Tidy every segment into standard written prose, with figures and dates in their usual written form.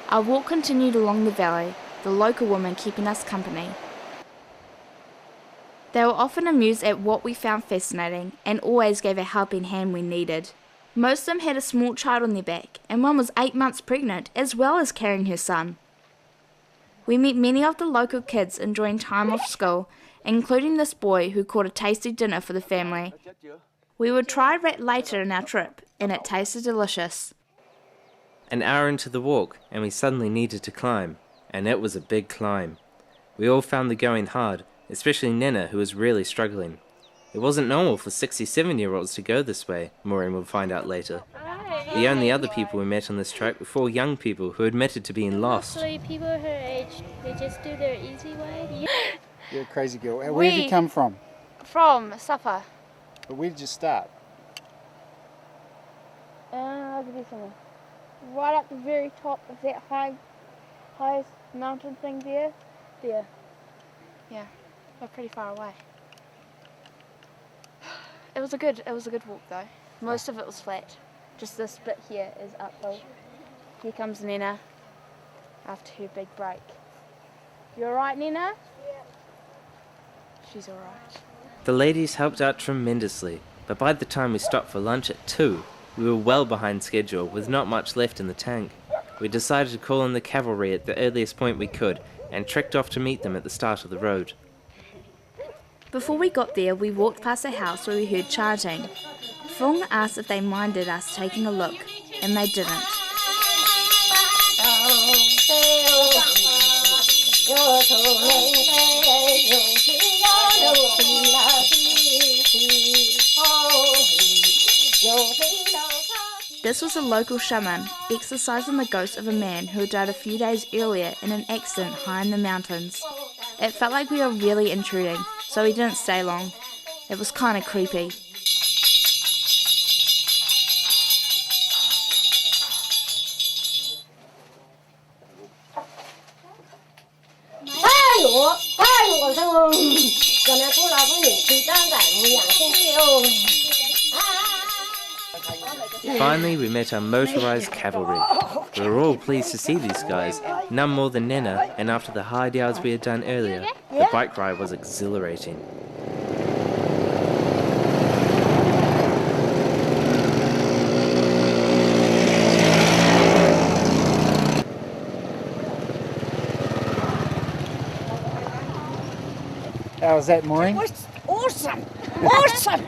Our walk continued along the valley, the local women keeping us company. They were often amused at what we found fascinating and always gave a helping hand when needed. Most of them had a small child on their back, and one was 8 months pregnant as well as carrying her son. We met many of the local kids enjoying time off school, including this boy who caught a tasty dinner for the family. We would try rat later in our trip, and it tasted delicious. An hour into the walk, and we suddenly needed to climb, and it was a big climb. We all found the going hard, especially Nina, who was really struggling. It wasn't normal for 67-year-olds to go this way, Maureen will find out later. The only other people we met on this trek were 4 young people who admitted to being lost. Mostly people her age, they just do their easy way. You're a crazy girl. Where have you come from? From Sapa. But where did you start? I'll give you something. Right at the very top of that highest mountain thing there. There. Yeah, we're pretty far away. It was a good walk though. Most of it was flat. Just this bit here is uphill. Here comes Nina after her big break. You alright, Nina? Yeah. She's alright. The ladies helped out tremendously, but by the time we stopped for lunch at 2, we were well behind schedule with not much left in the tank. We decided to call in the cavalry at the earliest point we could and trekked off to meet them at the start of the road. Before we got there, we walked past a house where we heard chanting. Fung asked if they minded us taking a look, and they didn't. This was a local shaman, exorcising the ghost of a man who had died a few days earlier in an accident high in the mountains. It felt like we were really intruding, so we didn't stay long. It was kind of creepy. Finally, we met our motorized cavalry. We were all pleased to see these guys, none more than Nina, and after the hard yards we had done earlier, the bike ride was exhilarating. How was that, Maureen? It was awesome! Awesome!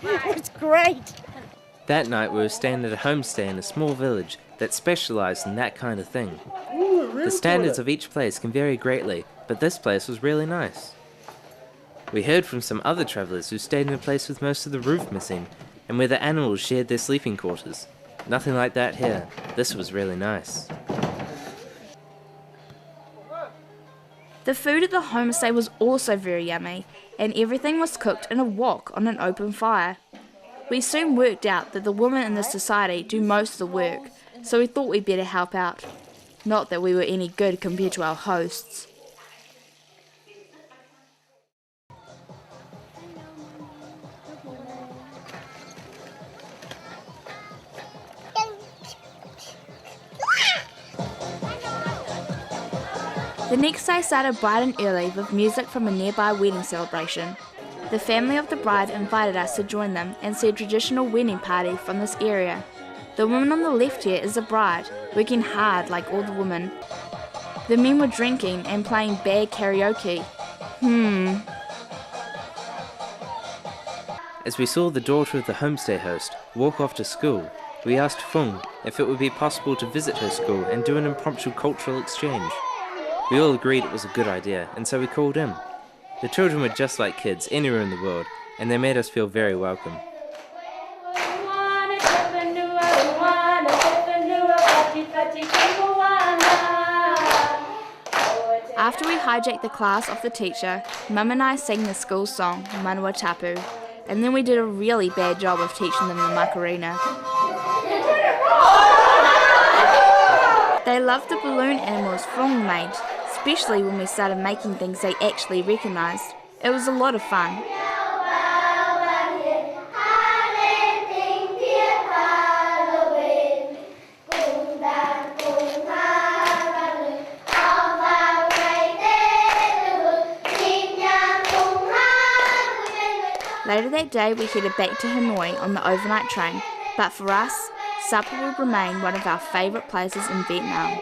It was great! That night we were staying at a homestay in a small village that specialised in that kind of thing. The standards of each place can vary greatly, but this place was really nice. We heard from some other travellers who stayed in a place with most of the roof missing, and where the animals shared their sleeping quarters. Nothing like that here. This was really nice. The food at the homestay was also very yummy, and everything was cooked in a wok on an open fire. We soon worked out that the women in the society do most of the work, so we thought we'd better help out. Not that we were any good compared to our hosts. The next day started bright and early with music from a nearby wedding celebration. The family of the bride invited us to join them and see a traditional wedding party from this area. The woman on the left here is the bride, working hard like all the women. The men were drinking and playing bad karaoke. As we saw the daughter of the homestay host walk off to school, we asked Fung if it would be possible to visit her school and do an impromptu cultural exchange. We all agreed it was a good idea, and so we called him. The children were just like kids anywhere in the world, and they made us feel very welcome. After we hijacked the class off the teacher, Mum and I sang the school song, Manawa Tapu, and then we did a really bad job of teaching them the Macarena. They loved the balloon animals Fung made, especially when we started making things they actually recognised. It was a lot of fun. Later that day we headed back to Hanoi on the overnight train, but for us, Sapa would remain one of our favourite places in Vietnam.